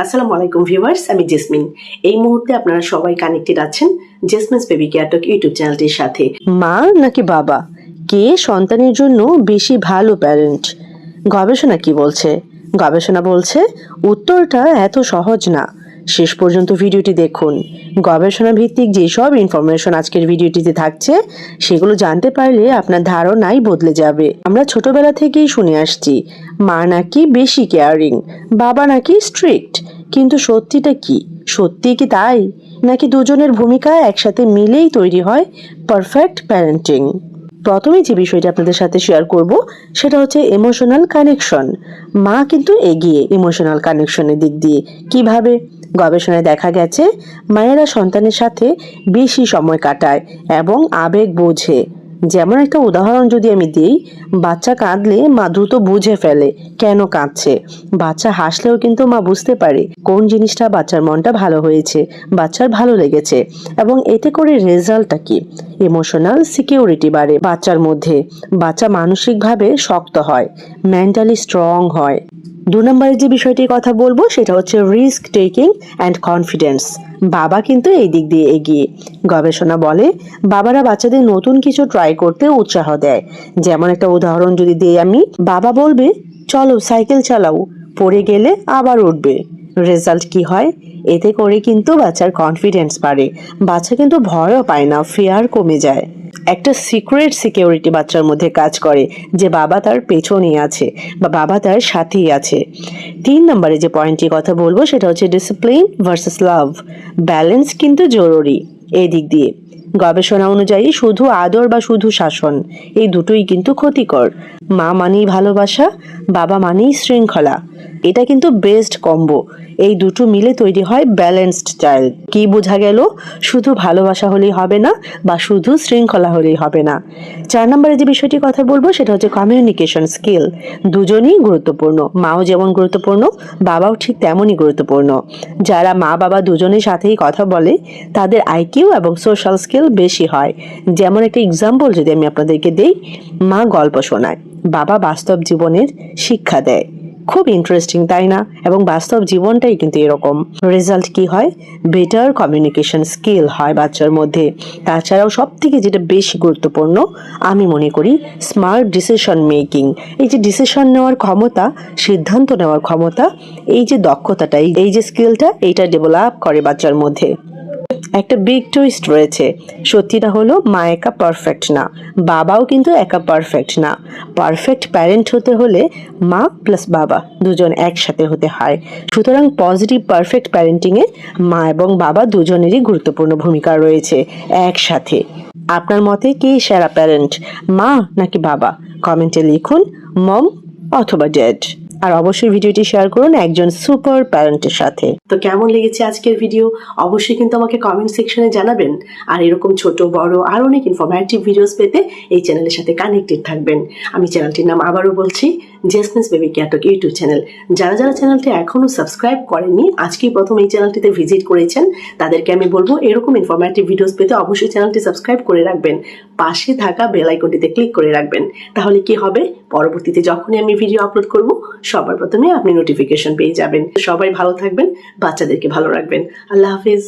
আসসালামু আলাইকুম ভিউয়ার্স, আমি জেসমিন। এই মুহূর্তে আপনারা সবাই কানেক্টেড আছেন জেসমিনস বেবি কেয়ার টক ইউটিউব চ্যানেলটির সাথে। মা নাকি বাবা, কে সন্তানের জন্য বেশি ভালো প্যারেন্ট? গবেষণা কি বলছে? গবেষণা বলছে উত্তরটা এত সহজ না। শেষ পর্যন্ত ভিডিওটি দেখুন। গবেষণা ভিত্তিক যেসব ইনফরমেশন আজকের ভিডিওটিতে থাকছে সেগুলো জানতে পারলে আপনার ধারণাই বদলে যাবে। আমরা ছোটবেলা থেকেই শুনে আসছি মা নাকি বেশি কেয়ারিং, বাবা নাকি স্ট্রিক্ট। কিন্তু সত্যিটা কি? সত্যি কি তাই, নাকি দুজনের ভূমিকা একসাথে মিলেই তৈরি হয় পারফেক্ট প্যারেন্টিং? প্রথমে যে বিষয়টি আপনাদের সাথে শেয়ার করব সেটা হচ্ছে ইমোশনাল কানেকশন। মা কিন্তু এগিয়ে ইমোশনাল কানেকশনের দিক দিয়ে। কিভাবে? গবেষণায় দেখা গেছে মায়েরা সন্তানের সাথে বেশি সময় কাটায় এবং আবেগ বোঝে। যেমন একটা উদাহরণ যদি আমি দিই, বাচ্চা কাঁদলে মা দ্রুত বুঝে ফেলে কেন কাঁদছে। বাচ্চা হাসলেও কিন্তু মা বুঝতে পারে কোন জিনিসটা বাচ্চার মনটা ভালো হয়েছে, বাচ্চার ভালো লেগেছে। এবং এতে করে রেজাল্টটা কি? ইমোশনাল সিকিউরিটি বাড়ে বাচ্চার মধ্যে। বাচ্চা মানসিকভাবে শক্ত হয়, মেন্টালি স্ট্রং হয়। 2 নম্বরের যে বিষয়টির কথা বলবো সেটা হচ্ছে রিস্ক টেকিং অ্যান্ড কনফিডেন্স। বাবা কিন্তু এই দিক দিয়ে এগিয়ে। গবেষণা বলে বাবারা বাচ্চাদের নতুন কিছু ট্রাই করতে উৎসাহ দেয়। যেমন একটা উদাহরণ যদি দিই আমি, বাবা বলবে চলো সাইকেল চালাও, পড়ে গেলে আবার উঠবে। রেজাল্ট কি হয়? এতে করে কিন্তু বাচ্চার কনফিডেন্স বাড়ে। বাচ্চা কিন্তু ভয়ও পায় না, ফিয়ার কমে যায়। একটা সিক্রেট সিকিউরিটি বাচ্চার মধ্যে কাজ করে যে বাবা তার পেছনেই আছে বা বাবা তার সাথেই আছে। 3 নম্বরে যে পয়েন্টটি কথা বলবো সেটা হচ্ছে ডিসিপ্লিন ভার্সেস লাভ। ব্যালেন্স কিন্তু জরুরি এই দিক দিয়ে। গবেষণা অনুযায়ী শুধু আদর বা শুধু শাসন, এই দুটোই কিন্তু ক্ষতিকর। মা মানেই ভালোবাসা, বাবা মানেই শৃঙ্খলা। এটা কিন্তু বেস্ট কম্বো। এই দুটো মিলে তৈরি হয় ব্যালেন্সড চাইল্ড। কি বোঝা গেল? শুধু ভালোবাসা হলেই হবে না বা শুধু শৃঙ্খলা হলেই হবে না। 4 নম্বরে যে বিষয়টি কথা বলবো সেটা হচ্ছে কমিউনিকেশন স্কিল। দুজনেই গুরুত্বপূর্ণ। মাও যেমন গুরুত্বপূর্ণ, বাবাও ঠিক তেমনই গুরুত্বপূর্ণ। যারা মা বাবা দুজনের সাথেই কথা বলে তাদের আইকিউ এবং সোশ্যাল স্কিল বেশি হয়। যেমন একটা এক্সাম্পল যদি আমি আপনাদেরকে দেই, মা গল্প শোনায়, বাবা বাস্তব জীবনের শিক্ষা দেয়। খুব ইন্টারেস্টিং, তাই না? এবং বাস্তব জীবনটাই কিন্তু এরকম। রেজাল্ট কি হয়? বেটার কমিউনিকেশন স্কিল হয় বাচ্চার মধ্যে। তাছাড়াও সব থেকে যেটা বেশি গুরুত্বপূর্ণ আমি মনে করি, স্মার্ট ডিসিশন মেকিং। এই যে ডিসিশন নেওয়ার ক্ষমতা, সিদ্ধান্ত নেওয়ার ক্ষমতা, এই যে দক্ষতাটা, এই যে স্কিলটা, এইটা ডেভেলপ করে বাচ্চার মধ্যে। একটা বিগ টুইস্ট রয়েছে। সত্যিটা হলো মা একা পারফেক্ট না, বাবাও কিন্তু একা পারফেক্ট না। পারফেক্ট প্যারেন্ট হতে হলে মা প্লাস বাবা দুজন একসাথে হতে হয়। সুতরাং পজিটিভ পারফেক্ট প্যারেন্টিংয়ে মা এবং বাবা দুজনেরই গুরুত্বপূর্ণ ভূমিকা রয়েছে একসাথে। আপনার মতে কে সেরা প্যারেন্ট, মা নাকি বাবা? কমেন্টে লিখুন মম অথবা ড্যাড। আর অবশ্যই ভিডিওটি শেয়ার করুন একজন সুপার প্যারেন্টের সাথে। তো কেমন লেগেছে আজকের ভিডিও অবশ্যই কিন্তু আমাকে কমেন্ট সেকশনে জানাবেন। আর এরকম ছোট বড় আর অনেক ইনফরমেটিভ ভিডিওস পেতে এই চ্যানেলের সাথে কানেক্টেড থাকবেন। আমি চ্যানেলটির নাম আবারও বলছি, Jesmin's baby care talk YouTube channel. যারা যারা চ্যানেলটি এখনো সাবস্ক্রাইব করেননি, আজকেই প্রথম এই চ্যানেলটিতে ভিজিট করেছেন, তাদেরকে আমি বলবো এরকম ইনফরমেটিভ ভিডিওস পেতে অবশ্যই চ্যানেলটি সাবস্ক্রাইব করে রাখবেন। পাশে থাকা বেল আইকনটিতে ক্লিক করে রাখবেন। তাহলে কি হবে, পরবর্তীতে যখনই আমি ভিডিও আপলোড করব সবার প্রথমে আপনি নোটিফিকেশন পেয়ে যাবেন। সবাই ভালো থাকবেন, বাচ্চাদেরকে ভালো রাখবেন। আল্লাহ হাফিজ।